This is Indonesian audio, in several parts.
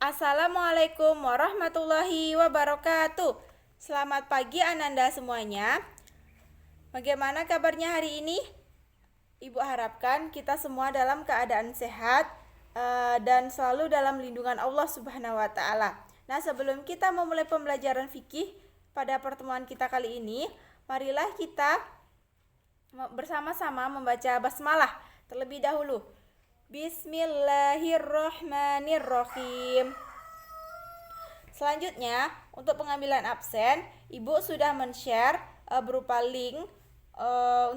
Assalamualaikum warahmatullahi wabarakatuh. Selamat pagi Ananda semuanya. Bagaimana kabarnya hari ini? Ibu harapkan kita semua dalam keadaan sehat dan selalu dalam lindungan Allah Subhanahu wa taala. Nah, sebelum kita memulai pembelajaran fikih pada pertemuan kita kali ini, marilah kita bersama-sama membaca basmalah terlebih dahulu. Bismillahirrahmanirrahim. Selanjutnya, untuk pengambilan absen, Ibu sudah men-share berupa link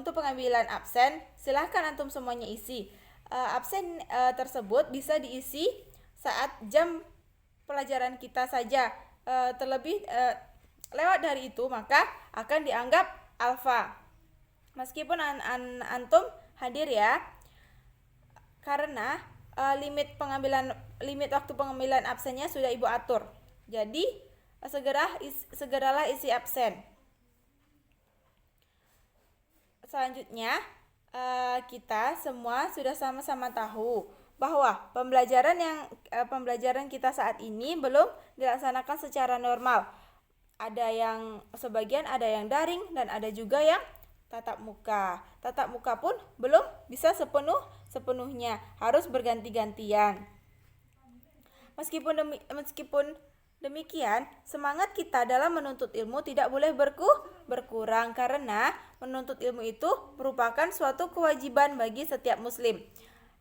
untuk pengambilan absen. Silahkan antum semuanya isi. Absen tersebut bisa diisi saat jam pelajaran kita saja. Terlebih lewat dari itu maka akan dianggap alfa. Meskipun antum hadir ya. Karena limit waktu pengambilan absennya sudah Ibu atur. Jadi segeralah isi absen. Selanjutnya kita semua sudah sama-sama tahu bahwa pembelajaran kita saat ini belum dilaksanakan secara normal. Ada yang sebagian ada yang daring dan ada juga yang tatap muka. Tatap muka pun belum bisa sepenuhnya, harus berganti-gantian. Meskipun demikian, semangat kita dalam menuntut ilmu tidak boleh berkurang karena menuntut ilmu itu merupakan suatu kewajiban bagi setiap muslim.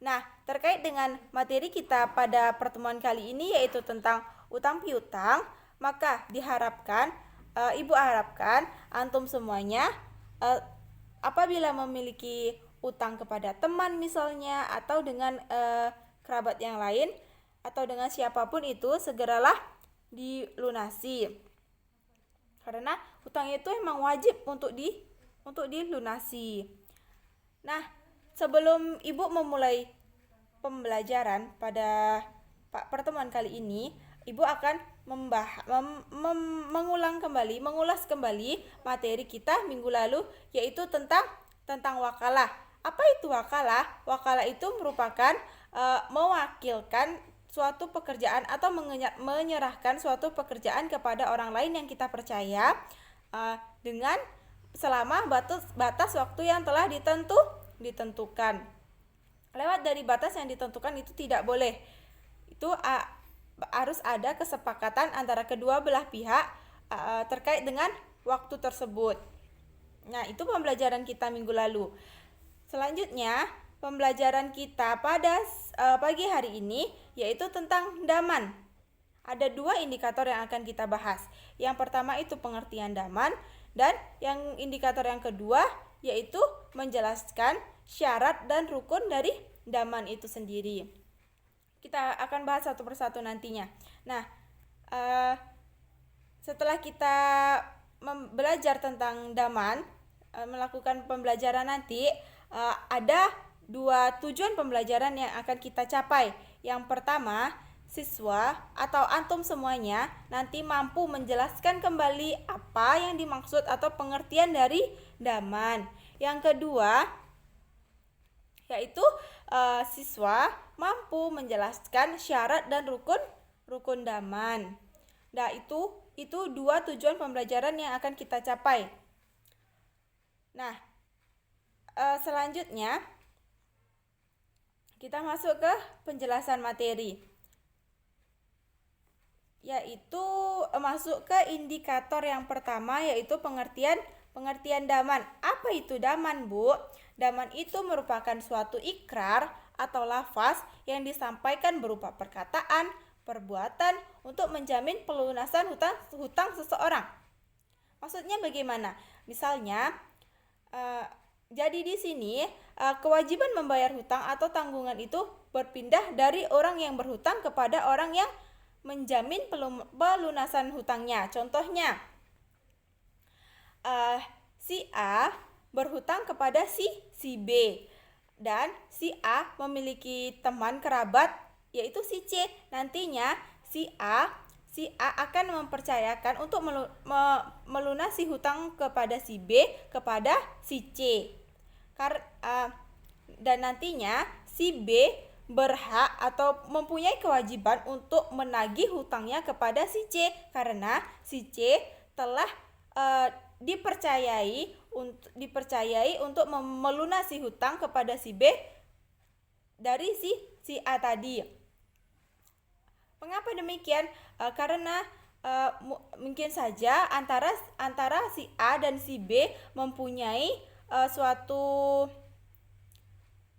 Nah, terkait dengan materi kita pada pertemuan kali ini yaitu tentang utang piutang, maka Ibu harapkan antum semuanya apabila memiliki utang kepada teman misalnya atau dengan kerabat yang lain atau dengan siapapun itu segeralah dilunasi. Karena utang itu memang wajib untuk dilunasi. Nah, sebelum Ibu memulai pembelajaran pada pertemuan kali ini, Ibu akan mengulas kembali materi kita minggu lalu yaitu tentang wakalah. Apa itu wakalah? Wakalah itu merupakan mewakilkan suatu pekerjaan atau menyerahkan suatu pekerjaan kepada orang lain yang kita percaya dengan selama batas waktu yang telah ditentukan. Lewat dari batas yang ditentukan itu tidak boleh. Itu harus ada kesepakatan antara kedua belah pihak terkait dengan waktu tersebut. Nah, itu pembelajaran kita minggu lalu. Selanjutnya, pembelajaran kita pada pagi hari ini yaitu tentang daman. Ada 2 indikator yang akan kita bahas. Yang pertama itu pengertian daman dan yang indikator yang kedua yaitu menjelaskan syarat dan rukun dari daman itu sendiri. Kita akan bahas satu persatu nantinya. Nah, setelah kita belajar tentang daman, melakukan pembelajaran nanti, ada 2 tujuan pembelajaran yang akan kita capai. Yang pertama, siswa atau antum semuanya nanti mampu menjelaskan kembali apa yang dimaksud atau pengertian dari daman. Yang kedua, yaitu siswa mampu menjelaskan syarat dan rukun daman. Nah, itu 2 tujuan pembelajaran yang akan kita capai. Nah, selanjutnya kita masuk ke penjelasan materi, yaitu masuk ke indikator yang pertama yaitu pengertian daman. Apa itu daman, Bu? Daman itu merupakan suatu ikrar atau lafaz yang disampaikan berupa perkataan, perbuatan untuk menjamin pelunasan hutang seseorang. Maksudnya bagaimana? Misalnya, jadi di sini kewajiban membayar hutang atau tanggungan itu berpindah dari orang yang berhutang kepada orang yang menjamin pelunasan hutangnya. Contohnya, si A berhutang kepada si B dan si A memiliki teman kerabat yaitu si C. Nantinya si A akan mempercayakan untuk melunasi hutang kepada si B kepada si C. Dan nantinya si B berhak atau mempunyai kewajiban untuk menagih hutangnya kepada si C, karena si C telah dipercayai untuk melunasi hutang kepada si B dari si A tadi. Mengapa demikian? Karena mungkin saja antara si A dan si B mempunyai suatu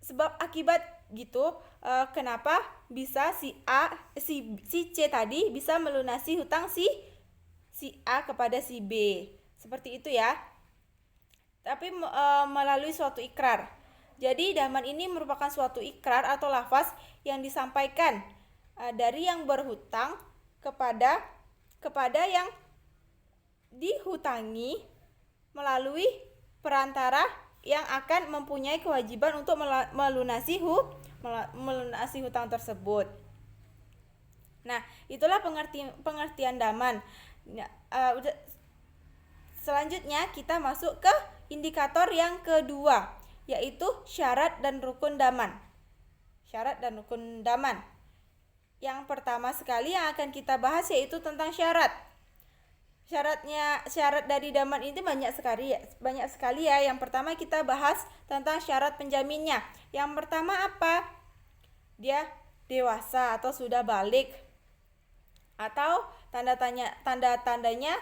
sebab akibat gitu, kenapa bisa si C tadi bisa melunasi hutang si A kepada si B. Seperti itu ya. Tapi melalui suatu ikrar. Jadi daman ini merupakan suatu ikrar atau lafaz yang disampaikan dari yang berhutang kepada yang dihutangi melalui perantara yang akan mempunyai kewajiban untuk melunasi hutang tersebut. Nah, itulah pengertian daman. Selanjutnya kita masuk ke indikator yang kedua, yaitu syarat dan rukun daman. Syarat dan rukun daman. Yang pertama sekali yang akan kita bahas yaitu tentang syarat. Syarat dari daman ini banyak sekali ya. Yang pertama kita bahas tentang syarat penjaminnya. Yang pertama apa? Dia dewasa atau sudah balik. Atau tanda-tandanya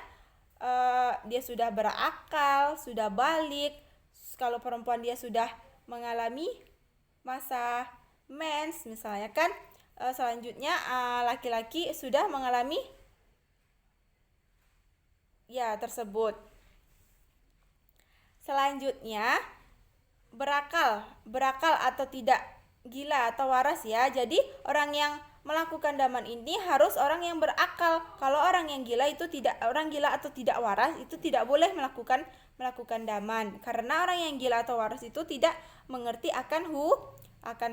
dia sudah berakal, sudah balik. Kalau perempuan dia sudah mengalami masa mens misalnya kan. Selanjutnya laki-laki sudah mengalami tersebut. Selanjutnya berakal atau tidak, gila atau waras ya. Jadi orang yang melakukan daman ini harus orang yang berakal. Kalau orang yang gila atau tidak waras itu tidak boleh melakukan daman, karena orang yang gila atau waras itu tidak mengerti akan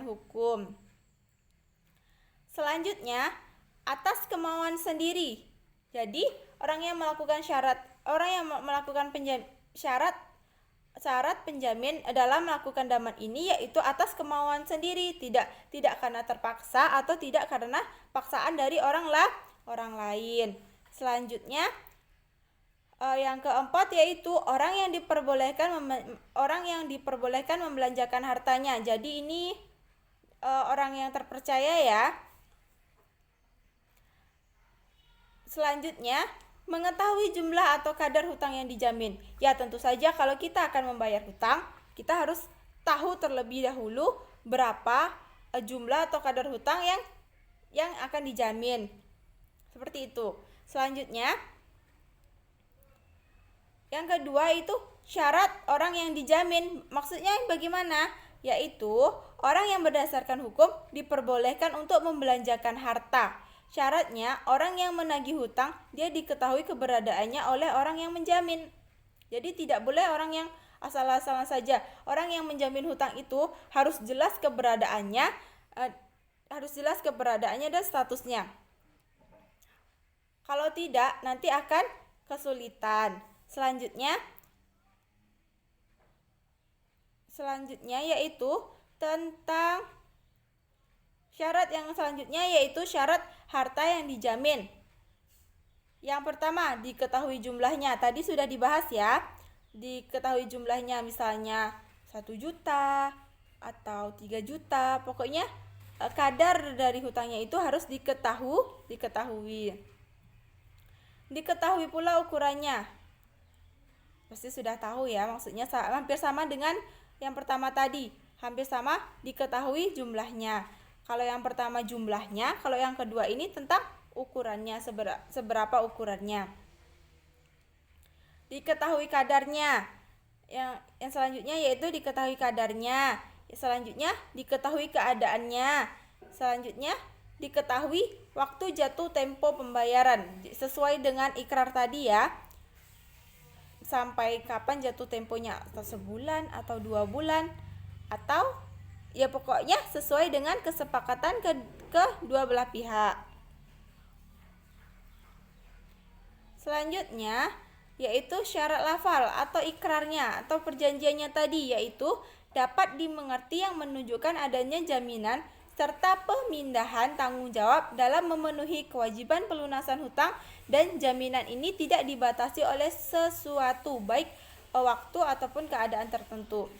hukum. Selanjutnya atas kemauan sendiri. Jadi orang yang melakukan syarat penjamin dalam melakukan daman ini yaitu atas kemauan sendiri, tidak karena terpaksa atau tidak karena paksaan dari orang lain. Selanjutnya yang keempat yaitu orang yang diperbolehkan membelanjakan hartanya. Jadi ini orang yang terpercaya ya. Selanjutnya, mengetahui jumlah atau kadar hutang yang dijamin. Ya, tentu saja kalau kita akan membayar hutang, kita harus tahu terlebih dahulu berapa jumlah atau kadar hutang yang akan dijamin. Seperti itu. Selanjutnya, yang kedua itu syarat orang yang dijamin. Maksudnya bagaimana? Yaitu orang yang berdasarkan hukum diperbolehkan untuk membelanjakan harta. Syaratnya orang yang menagih hutang dia diketahui keberadaannya oleh orang yang menjamin. Jadi tidak boleh orang yang asal-asalan saja. Orang yang menjamin hutang itu harus jelas keberadaannya, dan statusnya. Kalau tidak nanti akan kesulitan. Selanjutnya yaitu tentang syarat yang selanjutnya yaitu syarat harta yang dijamin. Yang pertama, diketahui jumlahnya. Tadi sudah dibahas ya. Diketahui jumlahnya, misalnya 1 juta atau 3 juta. Pokoknya kadar dari hutangnya itu harus diketahui. Diketahui pula ukurannya. Pasti sudah tahu ya, maksudnya hampir sama dengan yang pertama tadi. Hampir sama, diketahui jumlahnya. Kalau yang pertama jumlahnya, kalau yang kedua ini tentang ukurannya, seberapa ukurannya. Diketahui kadarnya. Yang selanjutnya yaitu diketahui kadarnya. Selanjutnya diketahui keadaannya. Selanjutnya diketahui waktu jatuh tempo pembayaran. Sesuai dengan ikrar tadi ya. Sampai kapan jatuh temponya, atau sebulan atau 2 bulan, atau ya pokoknya sesuai dengan kesepakatan kedua belah pihak. Selanjutnya yaitu syarat lafal atau ikrarnya atau perjanjiannya tadi, yaitu dapat dimengerti yang menunjukkan adanya jaminan serta pemindahan tanggung jawab dalam memenuhi kewajiban pelunasan hutang, dan jaminan ini tidak dibatasi oleh sesuatu, baik waktu ataupun keadaan tertentu.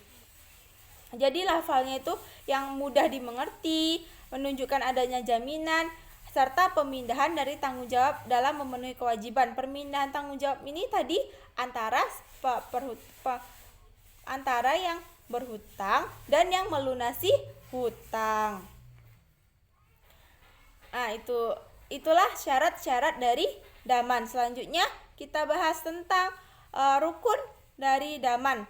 Jadi lafalnya itu yang mudah dimengerti, menunjukkan adanya jaminan, serta pemindahan dari tanggung jawab dalam memenuhi kewajiban. Permindahan tanggung jawab ini tadi antara antara yang berhutang dan yang melunasi hutang. Nah, itulah syarat-syarat dari daman. Selanjutnya kita bahas tentang rukun dari daman,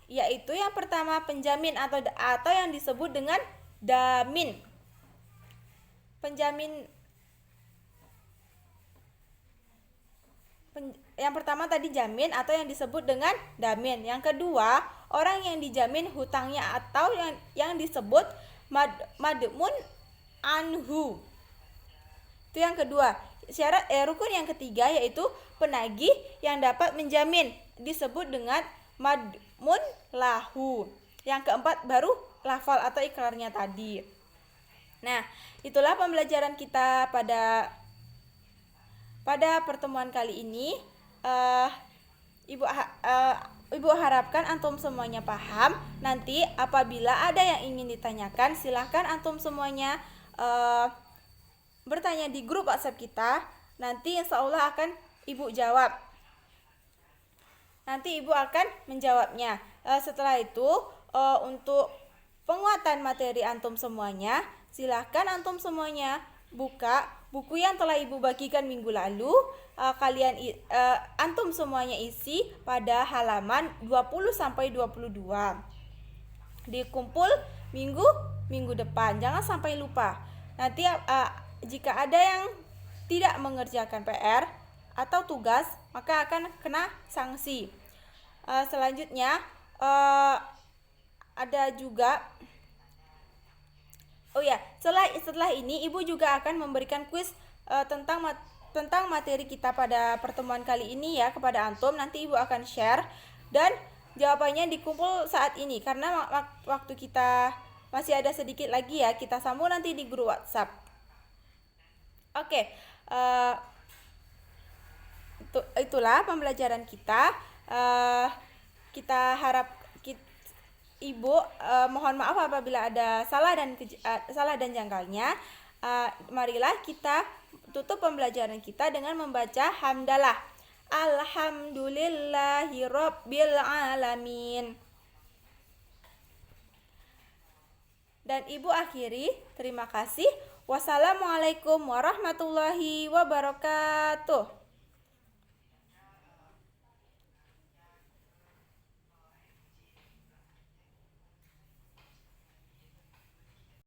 yaitu yang pertama penjamin atau yang disebut dengan damin. Yang pertama tadi jamin atau yang disebut dengan damin. Yang kedua, orang yang dijamin hutangnya atau yang disebut madmun anhu. Itu yang kedua. Rukun yang ketiga yaitu penagih yang dapat menjamin, disebut dengan madmun lahu. Yang keempat baru lafal atau ikrarnya tadi. Nah, itulah pembelajaran kita pada pertemuan kali ini. Ibu harapkan antum semuanya paham. Nanti apabila ada yang ingin ditanyakan, silahkan antum semuanya bertanya di grup WhatsApp kita. Nanti insya Allah akan ibu jawab. Nanti ibu akan menjawabnya. Setelah itu untuk penguatan materi antum semuanya, silahkan antum semuanya buka buku yang telah ibu bagikan minggu lalu. Antum semuanya isi pada halaman 20-22. Dikumpul minggu depan. Jangan sampai lupa. Nanti jika ada yang tidak mengerjakan PR atau tugas, maka akan kena sanksi. Selanjutnya ada juga setelah ini ibu juga akan memberikan kuis tentang materi kita pada pertemuan kali ini ya kepada antum. Nanti ibu akan share dan jawabannya dikumpul saat ini karena waktu kita masih ada sedikit lagi ya. Kita sambung nanti di grup WhatsApp. Oke, itulah pembelajaran kita. Kita harap ibu mohon maaf apabila ada salah dan janggalnya. Marilah kita tutup pembelajaran kita dengan membaca hamdalah. Alhamdulillahirabbil alamin. Dan ibu akhiri, terima kasih. Wassalamualaikum warahmatullahi wabarakatuh.